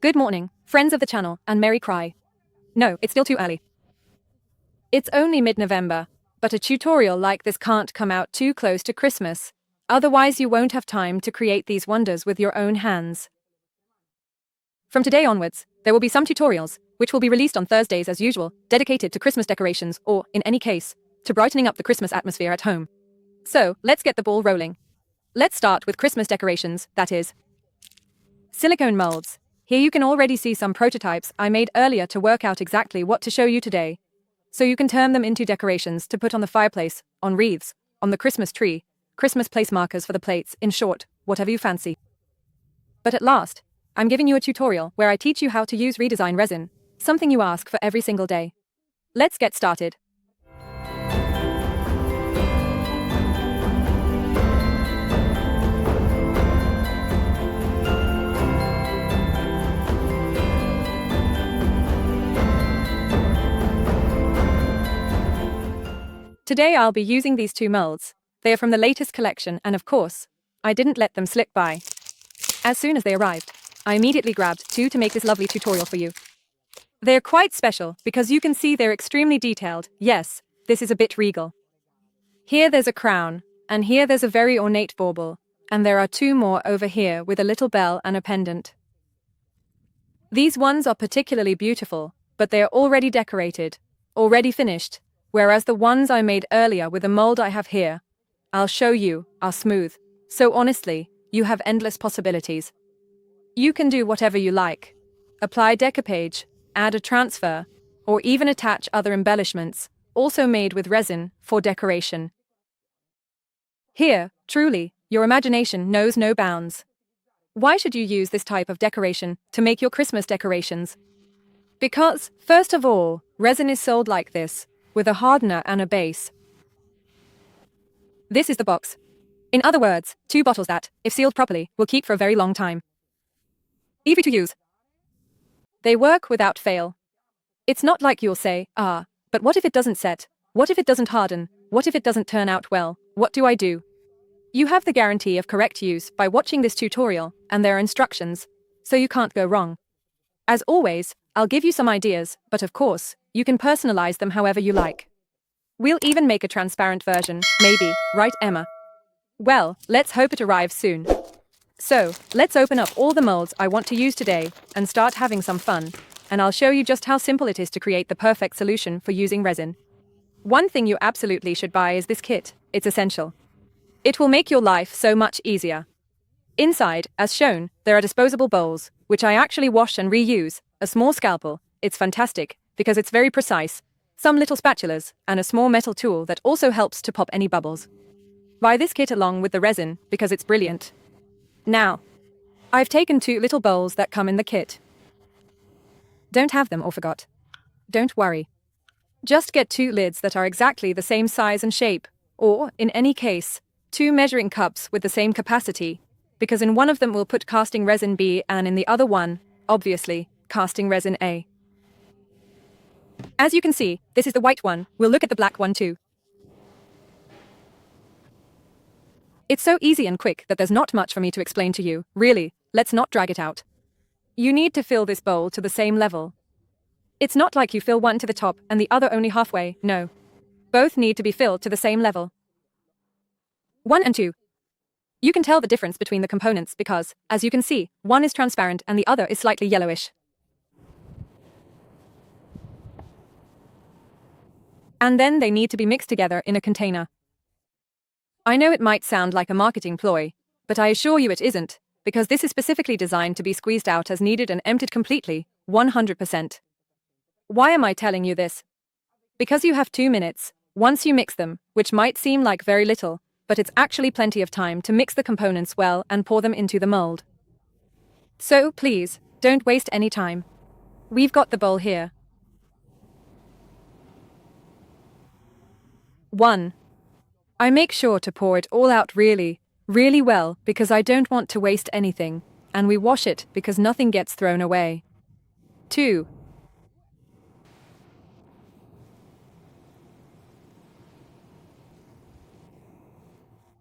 Good morning, friends of the channel, and Merry Cry. No, it's still too early. It's only mid-November, but a tutorial like this can't come out too close to Christmas, otherwise you won't have time to create these wonders with your own hands. From today onwards, there will be some tutorials, which will be released on Thursdays as usual, dedicated to Christmas decorations or, in any case, to brightening up the Christmas atmosphere at home. So, let's get the ball rolling. Let's start with Christmas decorations, that is, silicone molds. Here you can already see some prototypes I made earlier to work out exactly what to show you today. So you can turn them into decorations to put on the fireplace, on wreaths, on the Christmas tree, Christmas place markers for the plates, in short, whatever you fancy. But at last, I'm giving you a tutorial where I teach you how to use redesign resin, something you ask for every single day. Let's get started. Today I'll be using these two molds. They are from the latest collection and of course, I didn't let them slip by. As soon as they arrived, I immediately grabbed two to make this lovely tutorial for you. They're quite special because you can see they're extremely detailed. Yes, this is a bit regal. Here there's a crown, and here there's a very ornate bauble, and there are two more over here with a little bell and a pendant. These ones are particularly beautiful, but they are already decorated, already finished. Whereas the ones I made earlier with the mold I have here, I'll show you, are smooth. So honestly, you have endless possibilities. You can do whatever you like. Apply decoupage, add a transfer, or even attach other embellishments, also made with resin, for decoration. Here, truly, your imagination knows no bounds. Why should you use this type of decoration to make your Christmas decorations? Because, first of all, resin is sold like this, with a hardener and a base. This is the box. In other words, two bottles that, if sealed properly, will keep for a very long time. Easy to use. They work without fail. It's not like you'll say, but what if it doesn't set? What if it doesn't harden? What if it doesn't turn out well? What do I do? You have the guarantee of correct use by watching this tutorial, and there are instructions, so you can't go wrong. As always, I'll give you some ideas, but of course, you can personalize them however you like. We'll even make a transparent version, maybe, right, Emma? Well, let's hope it arrives soon. So, let's open up all the molds I want to use today and start having some fun, and I'll show you just how simple it is to create the perfect solution for using resin. One thing you absolutely should buy is this kit. It's essential. It will make your life so much easier. Inside, as shown, there are disposable bowls, which I actually wash and reuse, a small scalpel, it's fantastic, because it's very precise, some little spatulas, and a small metal tool that also helps to pop any bubbles. Buy this kit along with the resin, because it's brilliant. Now, I've taken two little bowls that come in the kit. Don't have them or forgot. Don't worry. Just get two lids that are exactly the same size and shape, or, in any case, two measuring cups with the same capacity, because in one of them we'll put casting resin B and in the other one, obviously, casting resin A. As you can see, this is the white one. We'll look at the black one too. It's so easy and quick that there's not much for me to explain to you. Really, let's not drag it out. You need to fill this bowl to the same level. It's not like you fill one to the top and the other only halfway, no. Both need to be filled to the same level. 1 and 2. You can tell the difference between the components because, as you can see, one is transparent and the other is slightly yellowish. And then they need to be mixed together in a container. I know it might sound like a marketing ploy, but I assure you it isn't, because this is specifically designed to be squeezed out as needed and emptied completely, 100%. Why am I telling you this? Because you have 2 minutes, once you mix them, which might seem like very little, but it's actually plenty of time to mix the components well and pour them into the mold. So, please, don't waste any time. We've got the bowl here. 1. I make sure to pour it all out really, really well because I don't want to waste anything, and we wash it because nothing gets thrown away. 2.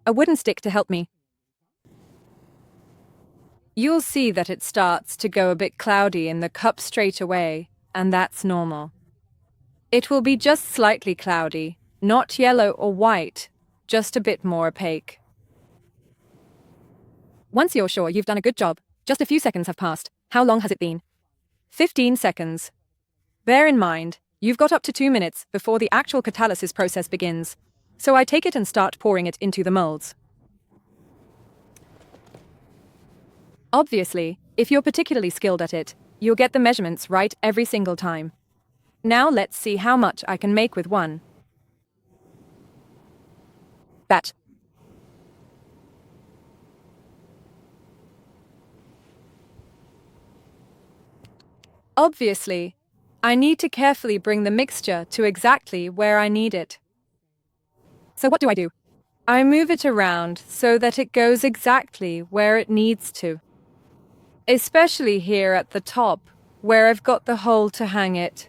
A wooden stick to help me. You'll see that it starts to go a bit cloudy in the cup straight away, and that's normal. It will be just slightly cloudy, not yellow or white, just a bit more opaque. Once you're sure you've done a good job, just a few seconds have passed. How long has it been? 15 seconds. Bear in mind, you've got up to 2 minutes before the actual catalysis process begins, so I take it and start pouring it into the molds. Obviously, if you're particularly skilled at it, you'll get the measurements right every single time. Now let's see how much I can make with one batch. Obviously, I need to carefully bring the mixture to exactly where I need it. So what do? I move it around so that it goes exactly where it needs to. Especially here at the top, where I've got the hole to hang it.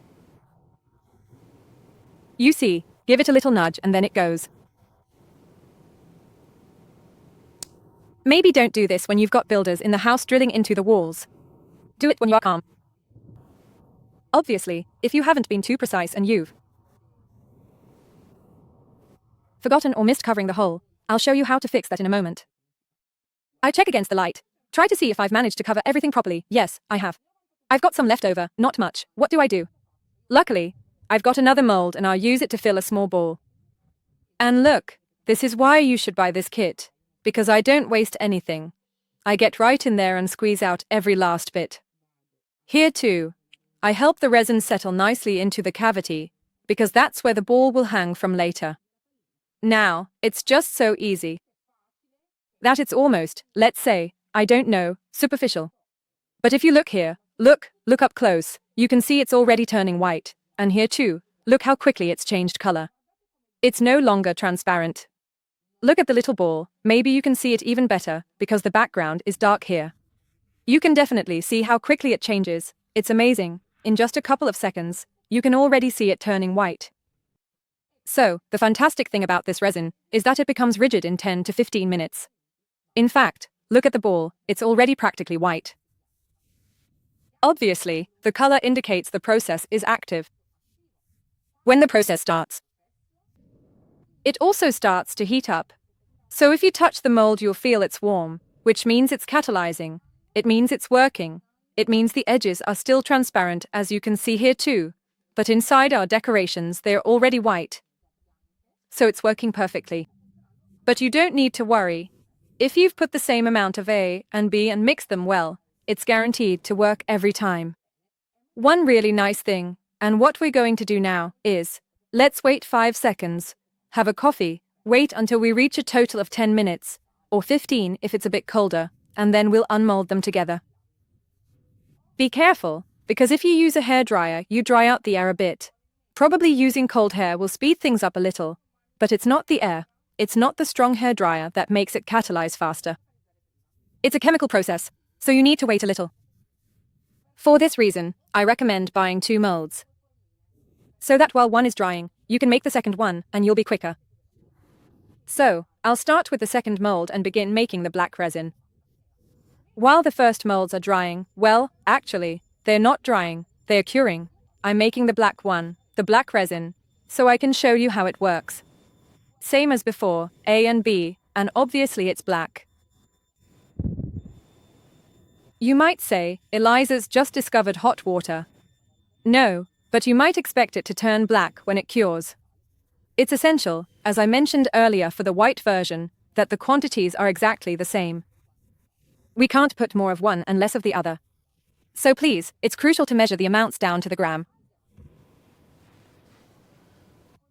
You see, give it a little nudge and then it goes. Maybe don't do this when you've got builders in the house drilling into the walls. Do it when you're calm. Obviously, if you haven't been too precise and you've forgotten or missed covering the hole, I'll show you how to fix that in a moment. I check against the light. Try to see if I've managed to cover everything properly. Yes, I have. I've got some left over, not much. What do? Luckily, I've got another mold and I'll use it to fill a small ball. And look, this is why you should buy this kit, because I don't waste anything. I get right in there and squeeze out every last bit. Here too, I help the resin settle nicely into the cavity, because that's where the ball will hang from later. Now, it's just so easy that it's almost, let's say, I don't know, superficial. But if you look here, look up close, you can see it's already turning white, and here too, look how quickly it's changed color. It's no longer transparent. Look at the little ball, maybe you can see it even better, because the background is dark here. You can definitely see how quickly it changes. It's amazing. In just a couple of seconds, you can already see it turning white. So, the fantastic thing about this resin is that it becomes rigid in 10 to 15 minutes. In fact, look at the ball, it's already practically white. Obviously, the color indicates the process is active. When the process starts, it also starts to heat up. So if you touch the mold, you'll feel it's warm, which means it's catalyzing. It means it's working. It means the edges are still transparent, as you can see here too. But inside our decorations, they're already white. So it's working perfectly. But you don't need to worry. If you've put the same amount of A and B and mixed them well, it's guaranteed to work every time. One really nice thing, and what we're going to do now, is, let's wait 5 seconds, have a coffee, wait until we reach a total of 10 minutes, or 15 if it's a bit colder, and then we'll unmold them together. Be careful, because if you use a hairdryer, you dry out the air a bit. Probably using cold hair will speed things up a little, but it's not the air, it's not the strong hairdryer that makes it catalyze faster. It's a chemical process, so you need to wait a little. For this reason, I recommend buying 2 molds. So that while one is drying, you can make the second one, and you'll be quicker. So, I'll start with the second mold and begin making the black resin. While the first molds are drying, well, actually, they're not drying, they're curing. I'm making the black one, the black resin, so I can show you how it works. Same as before, A and B, and obviously it's black. You might say, Elisa's just discovered hot water. No, but you might expect it to turn black when it cures. It's essential, as I mentioned earlier for the white version, that the quantities are exactly the same. We can't put more of one and less of the other. So please, it's crucial to measure the amounts down to the gram.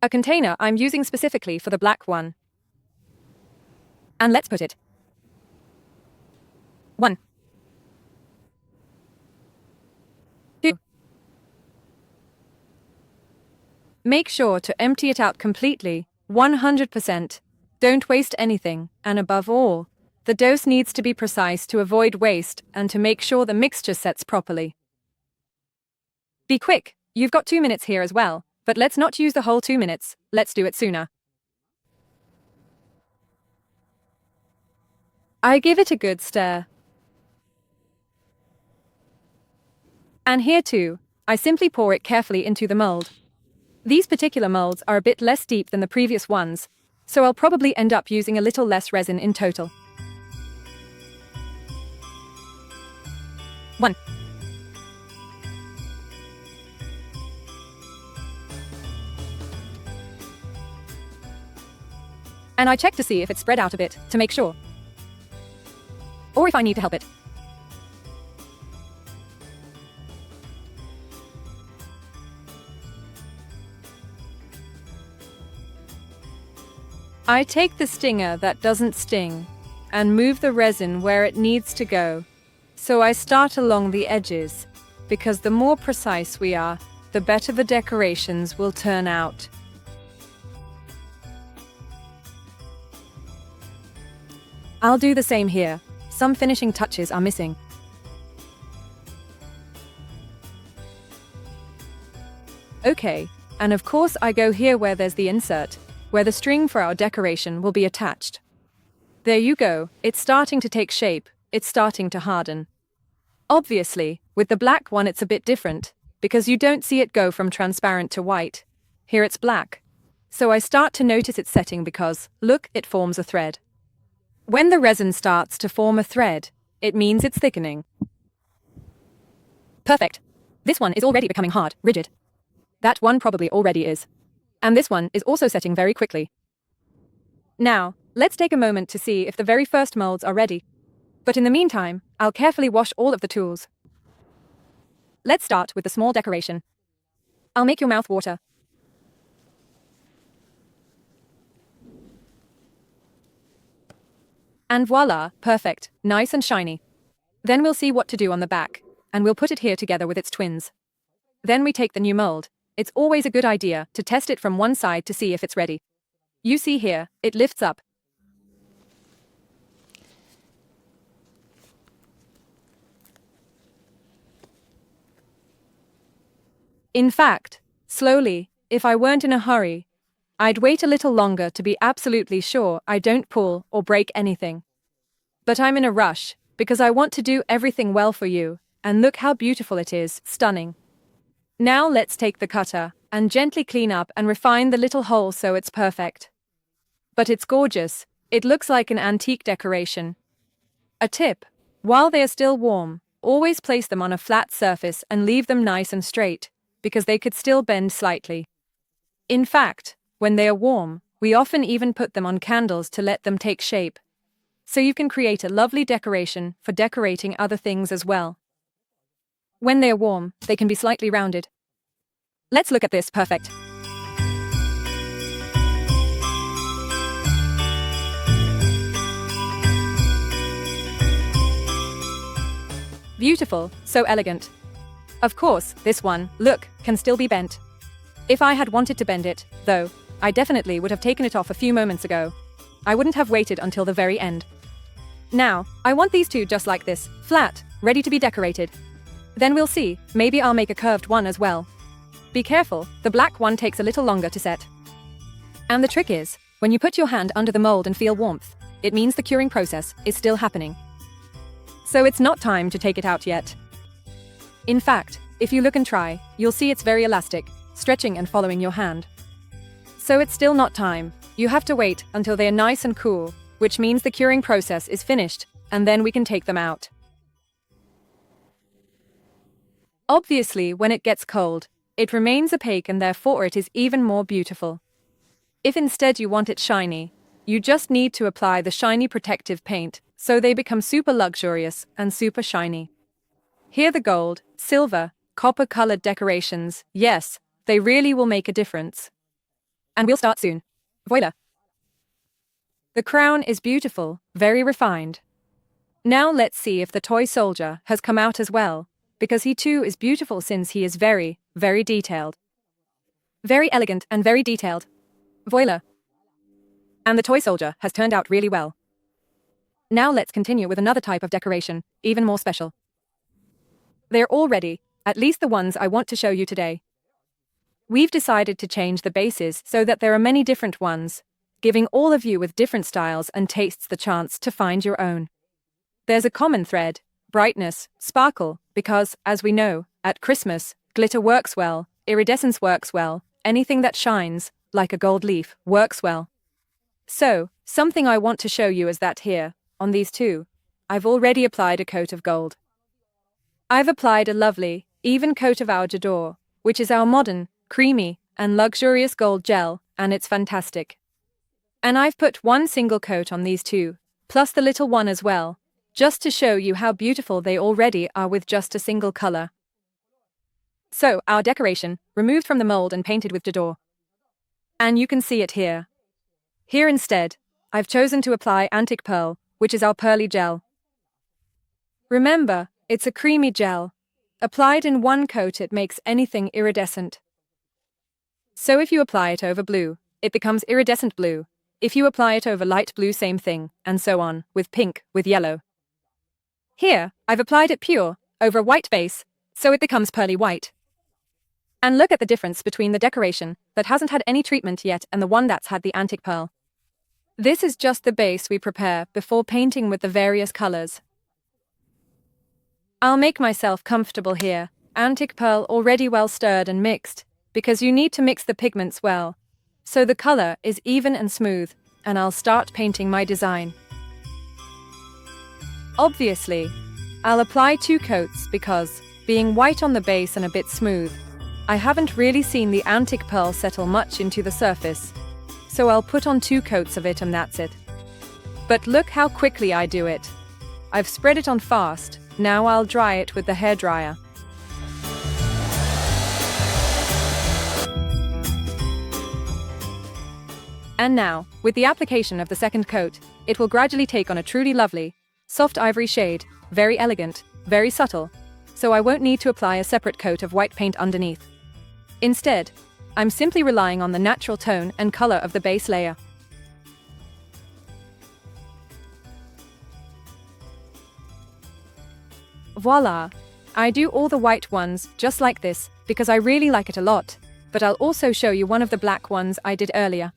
A container I'm using specifically for the black one. And let's put it. 1. 2. Make sure to empty it out completely, 100%. Don't waste anything, and above all, the dose needs to be precise to avoid waste and to make sure the mixture sets properly. Be quick, you've got 2 minutes here as well, but let's not use the whole 2 minutes, let's do it sooner. I give it a good stir. And here too, I simply pour it carefully into the mold. These particular molds are a bit less deep than the previous ones, so I'll probably end up using a little less resin in total. 1. And I check to see if it's spread out a bit, to make sure. Or if I need to help it. I take the stinger that doesn't sting and move the resin where it needs to go. So I start along the edges, because the more precise we are, the better the decorations will turn out. I'll do the same here. Some finishing touches are missing. Okay, and of course I go here where there's the insert, where the string for our decoration will be attached. There you go, it's starting to take shape, it's starting to harden. Obviously, with the black one it's a bit different, because you don't see it go from transparent to white. Here it's black. So I start to notice it setting because, look, it forms a thread. When the resin starts to form a thread, it means it's thickening. Perfect. This one is already becoming hard, rigid. That one probably already is. And this one is also setting very quickly. Now, let's take a moment to see if the very first molds are ready. But in the meantime, I'll carefully wash all of the tools. Let's start with the small decoration. I'll make your mouth water. And voila, perfect, nice and shiny. Then we'll see what to do on the back, and we'll put it here together with its twins. Then we take the new mold. It's always a good idea to test it from one side to see if it's ready. You see here, it lifts up. In fact, slowly, if I weren't in a hurry, I'd wait a little longer to be absolutely sure I don't pull or break anything. But I'm in a rush, because I want to do everything well for you, and look how beautiful it is, stunning. Now let's take the cutter, and gently clean up and refine the little hole so it's perfect. But it's gorgeous, it looks like an antique decoration. A tip, while they are still warm, always place them on a flat surface and leave them nice and straight, because they could still bend slightly. In fact, when they are warm, we often even put them on candles to let them take shape. So you can create a lovely decoration for decorating other things as well. When they are warm, they can be slightly rounded. Let's look at this, perfect. Beautiful, so elegant. Of course, this one, look, can still be bent. If I had wanted to bend it, though, I definitely would have taken it off a few moments ago. I wouldn't have waited until the very end. Now, I want these two just like this, flat, ready to be decorated. Then we'll see, maybe I'll make a curved one as well. Be careful, the black one takes a little longer to set. And the trick is, when you put your hand under the mold and feel warmth, it means the curing process is still happening. So it's not time to take it out yet. In fact, if you look and try, you'll see it's very elastic, stretching and following your hand. So it's still not time. You have to wait until they are nice and cool, which means the curing process is finished, and then we can take them out. Obviously, when it gets cold, it remains opaque and therefore it is even more beautiful. If instead you want it shiny, you just need to apply the shiny protective paint so they become super luxurious and super shiny. Here the gold, silver, copper-colored decorations, yes, they really will make a difference. And we'll start soon. Voila! The crown is beautiful, very refined. Now let's see if the toy soldier has come out as well, because he too is beautiful since he is very, very detailed. Very elegant and very detailed. Voila! And the toy soldier has turned out really well. Now let's continue with another type of decoration, even more special. They're all ready, at least the ones I want to show you today. We've decided to change the bases so that there are many different ones, giving all of you with different styles and tastes the chance to find your own. There's a common thread, brightness, sparkle, because, as we know, At Christmas, glitter works well, iridescence works well, anything that shines, like a gold leaf, works well. So, something I want to show you is that here, on these two, I've already applied a coat of gold. I've applied a lovely, even coat of our J'adore, which is our modern, creamy, and luxurious gold gel, and it's fantastic. And I've put one single coat on these two, plus the little one as well, just to show you how beautiful they already are with just a single color. So, our decoration, removed from the mold and painted with J'adore. And you can see it here. Here instead, I've chosen to apply Antic Pearl, which is our pearly gel. Remember, it's a creamy gel. Applied in one coat it makes anything iridescent. So if you apply it over blue, it becomes iridescent blue. If you apply it over light blue, same thing, and so on, with pink, with yellow. Here, I've applied it pure, over a white base, so it becomes pearly white. And look at the difference between the decoration that hasn't had any treatment yet and the one that's had the Antic Pearl. This is just the base we prepare before painting with the various colors. I'll make myself comfortable here, Antic Pearl already well stirred and mixed, because you need to mix the pigments well, so the color is even and smooth, and I'll start painting my design. Obviously, I'll apply 2 coats because, being white on the base and a bit smooth, I haven't really seen the Antic Pearl settle much into the surface, so I'll put on 2 coats of it and that's it. But look how quickly I do it. I've spread it on fast, now I'll dry it with the hairdryer. And now, with the application of the second coat, it will gradually take on a truly lovely, soft ivory shade, very elegant, very subtle, so I won't need to apply a separate coat of white paint underneath. Instead, I'm simply relying on the natural tone and color of the base layer. Voila! I do all the white ones just like this because I really like it a lot, but I'll also show you one of the black ones I did earlier.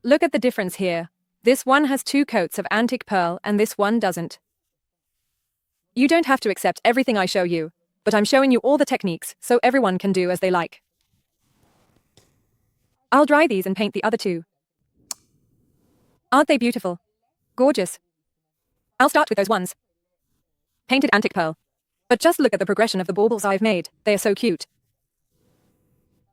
Look at the difference here. This one has 2 coats of Antic Pearl and this one doesn't. You don't have to accept everything I show you, but I'm showing you all the techniques so everyone can do as they like. I'll dry these and paint the other 2. Aren't they beautiful? Gorgeous. I'll start with those ones. Painted Antic Pearl. But just look at the progression of the baubles I've made, they are so cute.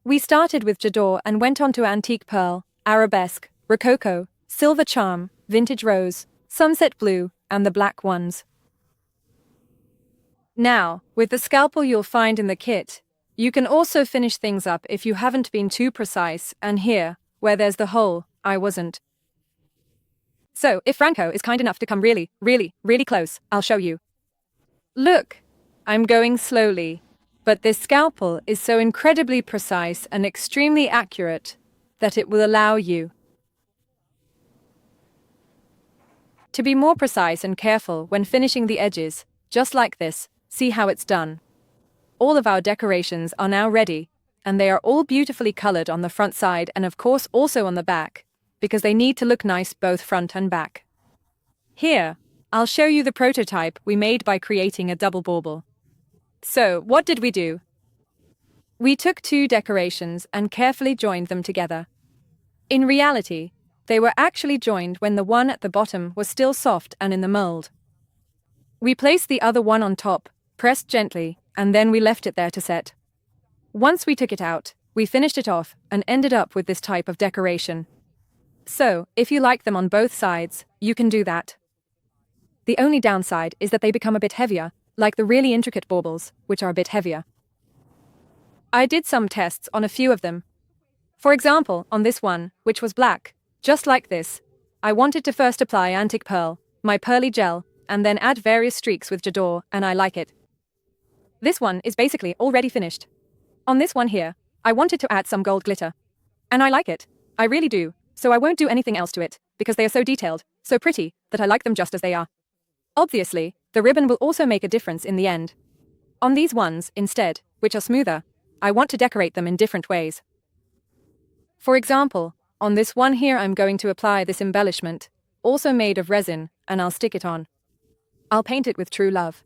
We started with J'adore and went on to Antique Pearl, Arabesque, Rococo, Silver Charm, Vintage Rose, Sunset Blue, and the black ones. Now, with the scalpel you'll find in the kit, you can also finish things up if you haven't been too precise, and here, where there's the hole, I wasn't. So, if Franco is kind enough to come really, really, really close, I'll show you. Look, I'm going slowly, but this scalpel is so incredibly precise and extremely accurate that it will allow you to be more precise and careful when finishing the edges, just like this. See how it's done. All of our decorations are now ready, and they are all beautifully colored on the front side and of course also on the back, because they need to look nice both front and back. Here, I'll show you the prototype we made by creating a double bauble. So, what did we do? We took 2 decorations and carefully joined them together. In reality, they were actually joined when the one at the bottom was still soft and in the mold. We placed the other one on top, pressed gently, and then we left it there to set. Once we took it out, we finished it off and ended up with this type of decoration. So, if you like them on both sides, you can do that. The only downside is that they become a bit heavier, like the really intricate baubles, which are a bit heavier. I did some tests on a few of them. For example, on this one, which was black, just like this, I wanted to first apply Antic Pearl, my pearly gel, and then add various streaks with J'adore, and I like it. This one is basically already finished. On this one here, I wanted to add some gold glitter. And I like it. I really do, so I won't do anything else to it, because they are so detailed, so pretty, that I like them just as they are. Obviously, the ribbon will also make a difference in the end. On these ones, instead, which are smoother, I want to decorate them in different ways. For example, on this one here I'm going to apply this embellishment, also made of resin, and I'll stick it on. I'll paint it with true love.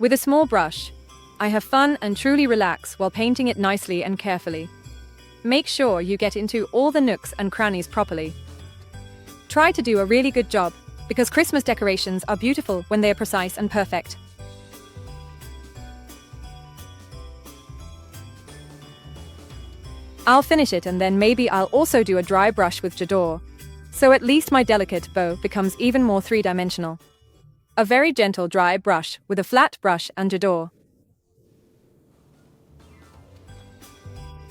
With a small brush, I have fun and truly relax while painting it nicely and carefully. Make sure you get into all the nooks and crannies properly. Try to do a really good job, because Christmas decorations are beautiful when they are precise and perfect. I'll finish it and then maybe I'll also do a dry brush with J'adore, so at least my delicate bow becomes even more three-dimensional. A very gentle dry brush with a flat brush and J'adore.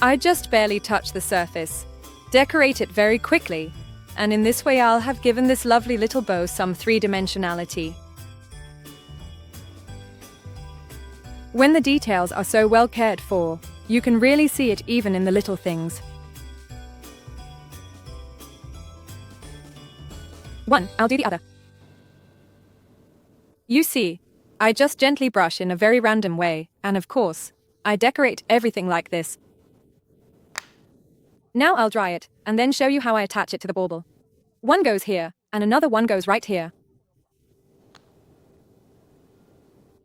I just barely touch the surface. Decorate it very quickly, and in this way I'll have given this lovely little bow some three-dimensionality. When the details are so well cared for, you can really see it even in the little things. I'll do the other. You see, I just gently brush in a very random way, and of course, I decorate everything like this. Now I'll dry it, and then show you how I attach it to the bauble. One goes here, and another one goes right here.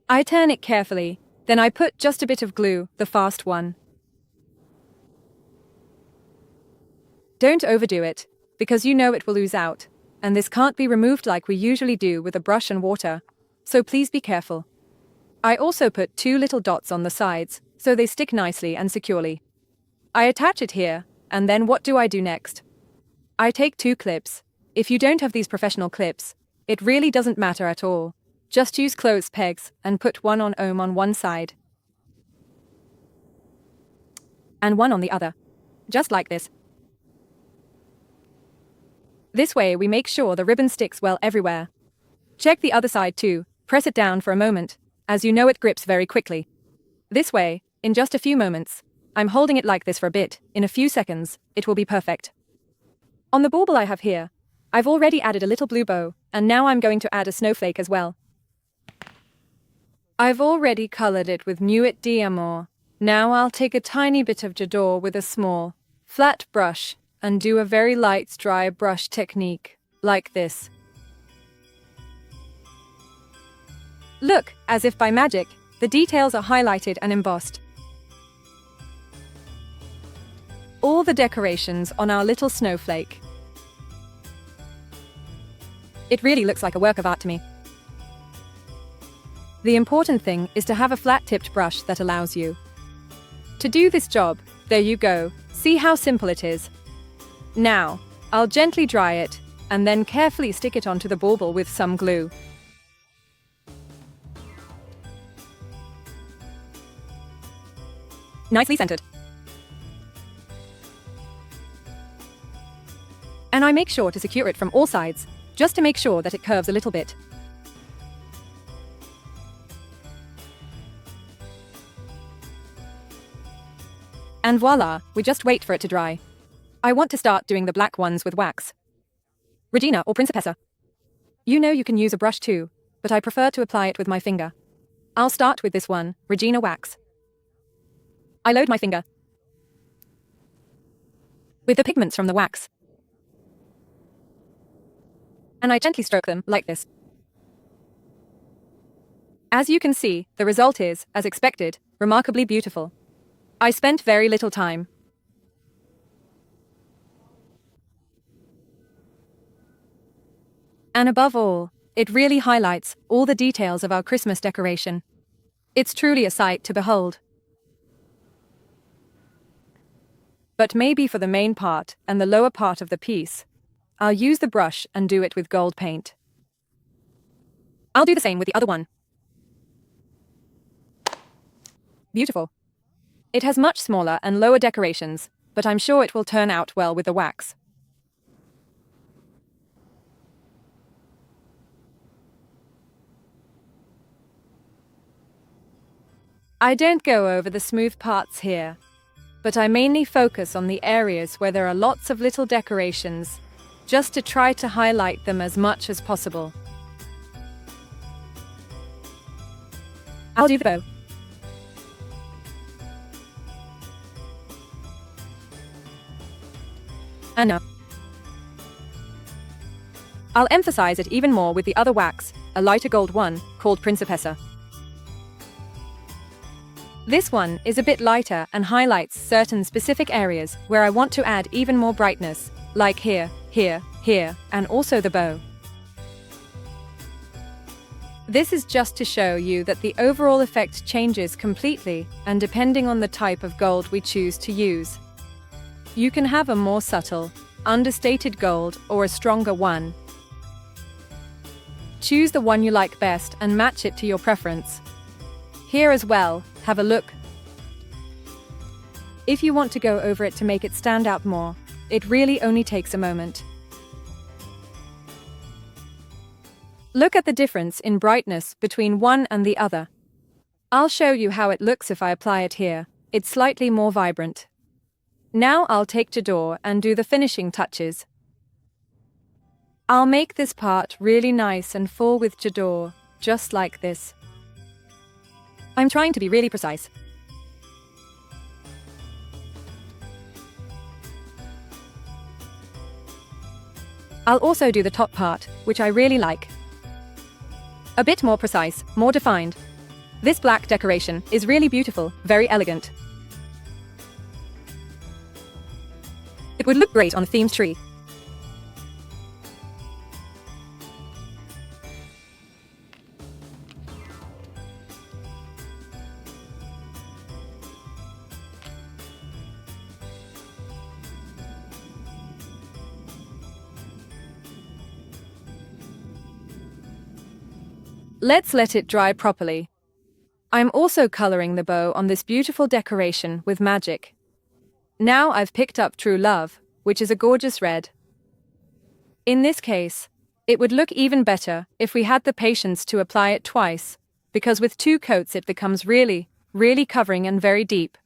I turn it carefully, then I put just a bit of glue, the fast one. Don't overdo it, because you know it will ooze out, and this can't be removed like we usually do with a brush and water, so please be careful. I also put 2 little dots on the sides, so they stick nicely and securely. I attach it here, and then what do I do next? I take 2 clips. If you don't have these professional clips, it really doesn't matter at all. Just use clothes pegs and put one on one side and one on the other, just like this. This way we make sure the ribbon sticks well everywhere. Check the other side too, press it down for a moment, as you know it grips very quickly. This way, in just a few moments, I'm holding it like this for a bit, in a few seconds, it will be perfect. On the bauble I have here, I've already added a little blue bow, and now I'm going to add a snowflake as well. I've already colored it with Nuit d'Amour. Now I'll take a tiny bit of J'adore with a small, flat brush and do a very light dry brush technique, like this. Look, as if by magic, the details are highlighted and embossed. All the decorations on our little snowflake. It really looks like a work of art to me. The important thing is to have a flat-tipped brush that allows you to do this job. There you go. See how simple it is. Now, I'll gently dry it, and then carefully stick it onto the bauble with some glue. Nicely centered. And I make sure to secure it from all sides, just to make sure that it curves a little bit. And voila, we just wait for it to dry. I want to start doing the black ones with wax. Regina or Principessa. You know you can use a brush too, but I prefer to apply it with my finger. I'll start with this one, Regina wax. I load my finger with the pigments from the wax, and I gently stroke them like this. As you can see, the result is, as expected, remarkably beautiful. I spent very little time. And above all, it really highlights all the details of our Christmas decoration. It's truly a sight to behold. But maybe for the main part and the lower part of the piece, I'll use the brush and do it with gold paint. I'll do the same with the other one. Beautiful. It has much smaller and lower decorations, but I'm sure it will turn out well with the wax. I don't go over the smooth parts here, but I mainly focus on the areas where there are lots of little decorations, just to try to highlight them as much as possible. I'll do the bow. And now, I'll emphasize it even more with the other wax, a lighter gold one, called Principessa. This one is a bit lighter and highlights certain specific areas where I want to add even more brightness, like here, here, here, and also the bow. This is just to show you that the overall effect changes completely, and depending on the type of gold we choose to use. You can have a more subtle, understated gold or a stronger one. Choose the one you like best and match it to your preference. Here as well, have a look. If you want to go over it to make it stand out more, it really only takes a moment. Look at the difference in brightness between one and the other. I'll show you how it looks if I apply it here. It's slightly more vibrant. Now I'll take J'adore and do the finishing touches. I'll make this part really nice and full with J'adore, just like this. I'm trying to be really precise. I'll also do the top part, which I really like. A bit more precise, more defined. This black decoration is really beautiful, very elegant. It would look great on a themed tree. Let's let it dry properly. I'm also coloring the bow on this beautiful decoration with magic. Now I've picked up True Love, which is a gorgeous red. In this case, it would look even better if we had the patience to apply it twice, because with 2 coats it becomes really, really covering and very deep.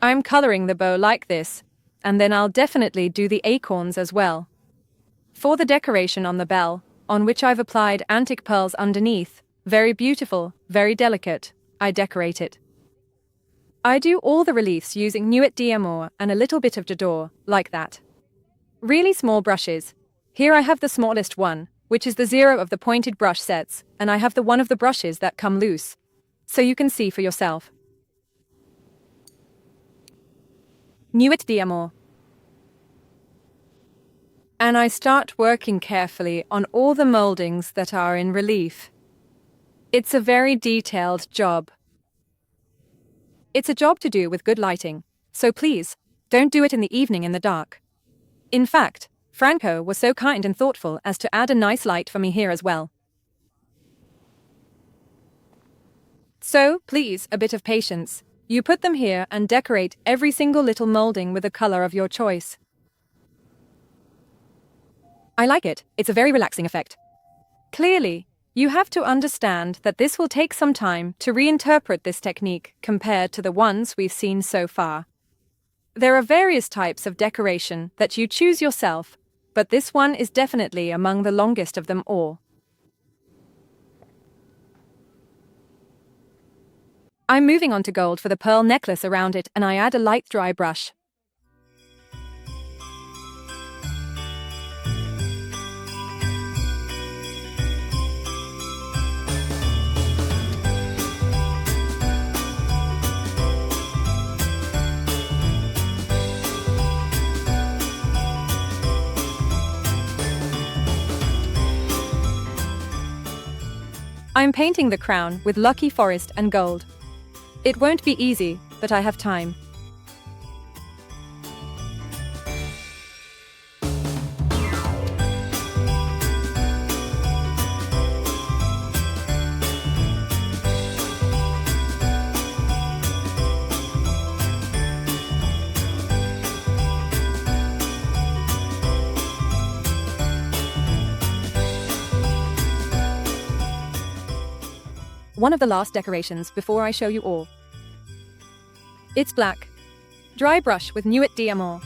I'm coloring the bow like this, and then I'll definitely do the acorns as well. For the decoration on the bell, on which I've applied Antic Pearls underneath, very beautiful, very delicate, I decorate it. I do all the reliefs using Nuit d'Amour and a little bit of J'adore, like that. Really small brushes. Here I have the smallest one, which is the 0 of the pointed brush sets, and I have the one of the brushes that come loose. So you can see for yourself. Nuit d'Amour. And I start working carefully on all the moldings that are in relief. It's a very detailed job. It's a job to do with good lighting, so please, don't do it in the evening in the dark. In fact, Franco was so kind and thoughtful as to add a nice light for me here as well. So, please, a bit of patience. You put them here and decorate every single little molding with a color of your choice. I like it, it's a very relaxing effect. Clearly, you have to understand that this will take some time to reinterpret this technique compared to the ones we've seen so far. There are various types of decoration that you choose yourself, but this one is definitely among the longest of them all. I'm moving on to gold for the pearl necklace around it, and I add a light dry brush. I'm painting the crown with Lucky Forest and gold. It won't be easy, but I have time. One of the last decorations before I show you all. It's black. Dry brush with Nuit d'Amour.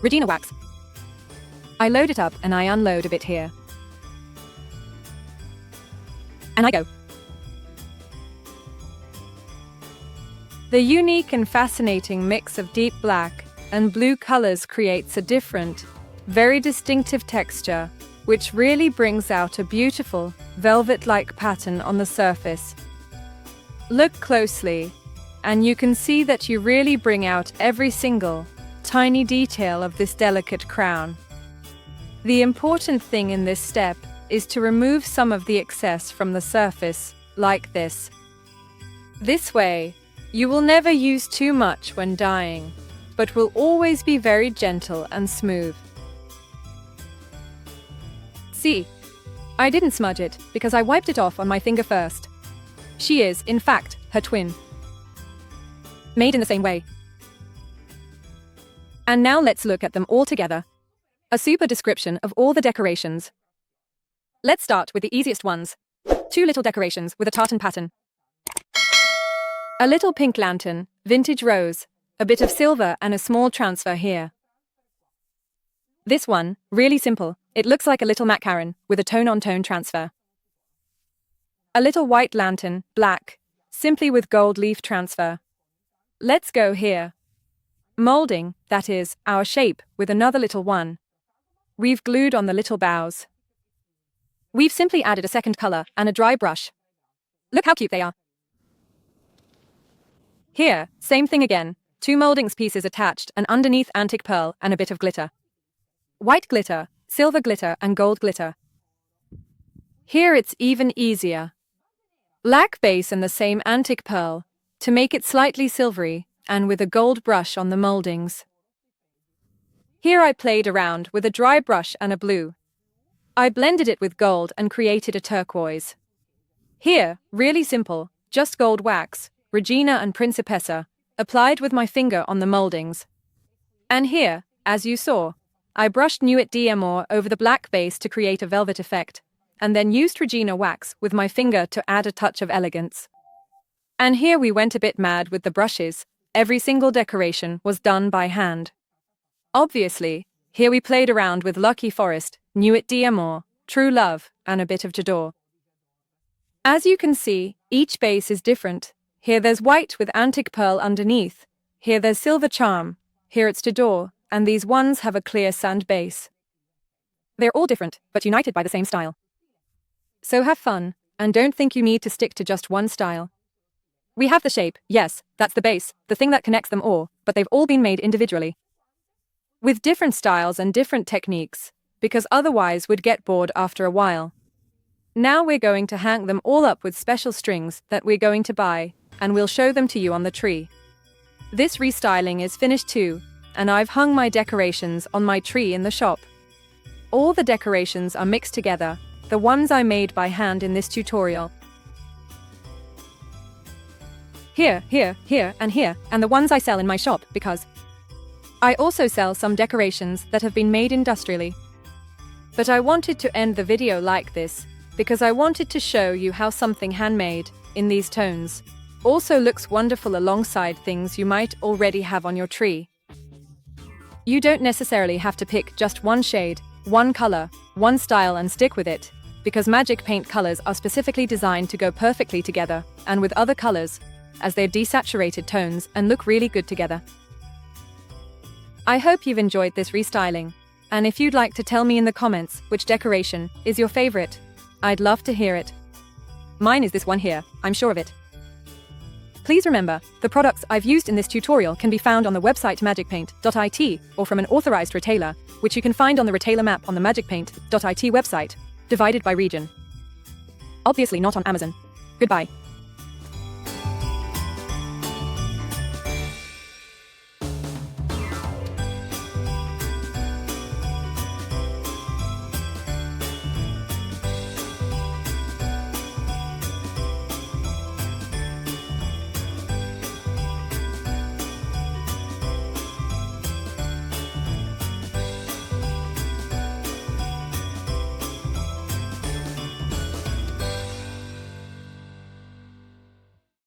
Regina wax. I load it up and I unload a bit here. And I go. The unique and fascinating mix of deep black and blue colors creates a different, very distinctive texture, which really brings out a beautiful, velvet-like pattern on the surface. Look closely, and you can see that you really bring out every single, tiny detail of this delicate crown. The important thing in this step is to remove some of the excess from the surface, like this. This way, you will never use too much when dyeing, but will always be very gentle and smooth. See, I didn't smudge it because I wiped it off on my finger first. She is, in fact, her twin. Made in the same way. And now let's look at them all together. A super description of all the decorations. Let's start with the easiest ones. 2 little decorations with a tartan pattern. A little pink lantern, vintage rose, a bit of silver and a small transfer here. This one, really simple, it looks like a little macaron with a tone-on-tone transfer. A little white lantern, black, simply with gold leaf transfer. Let's go here. Molding, that is, our shape, with another little one. We've glued on the little bows. We've simply added a second color and a dry brush. Look how cute they are. Here, same thing again, 2 moldings pieces attached and underneath antique pearl and a bit of glitter. White glitter, silver glitter and gold glitter. Here it's even easier. Black base and the same antique pearl, to make it slightly silvery, and with a gold brush on the moldings. Here I played around with a dry brush and a blue. I blended it with gold and created a turquoise. Here, really simple, just gold wax, Regina and Principessa, applied with my finger on the moldings. And here, as you saw, I brushed Nuit d'Amour over the black base to create a velvet effect, and then used Regina wax with my finger to add a touch of elegance. And here we went a bit mad with the brushes. Every single decoration was done by hand. Obviously, here we played around with Lucky Forest, Nuit d'Amour, True Love, and a bit of J'adore. As you can see, each base is different. Here there's white with antique pearl underneath. Here there's silver charm. Here it's J'adore, and these ones have a clear sand base. They're all different, but united by the same style. So have fun, and don't think you need to stick to just one style. We have the shape, yes, that's the base, the thing that connects them all, but they've all been made individually. With different styles and different techniques, because otherwise we'd get bored after a while. Now we're going to hang them all up with special strings that we're going to buy, and we'll show them to you on the tree. This restyling is finished too, and I've hung my decorations on my tree in the shop. All the decorations are mixed together, the ones I made by hand in this tutorial. Here, and here, and the ones I sell in my shop because I also sell some decorations that have been made industrially. But I wanted to end the video like this because I wanted to show you how something handmade, in these tones, also looks wonderful alongside things you might already have on your tree. You don't necessarily have to pick just one shade, one color, one style and stick with it, because magic paint colors are specifically designed to go perfectly together and with other colors, as they're desaturated tones and look really good together. I hope you've enjoyed this restyling, and if you'd like to tell me in the comments which decoration is your favorite, I'd love to hear it. Mine is this one here, I'm sure of it. Please remember, the products I've used in this tutorial can be found on the website magicpaint.it or from an authorized retailer, which you can find on the retailer map on the magicpaint.it website, divided by region. Obviously not on Amazon. Goodbye.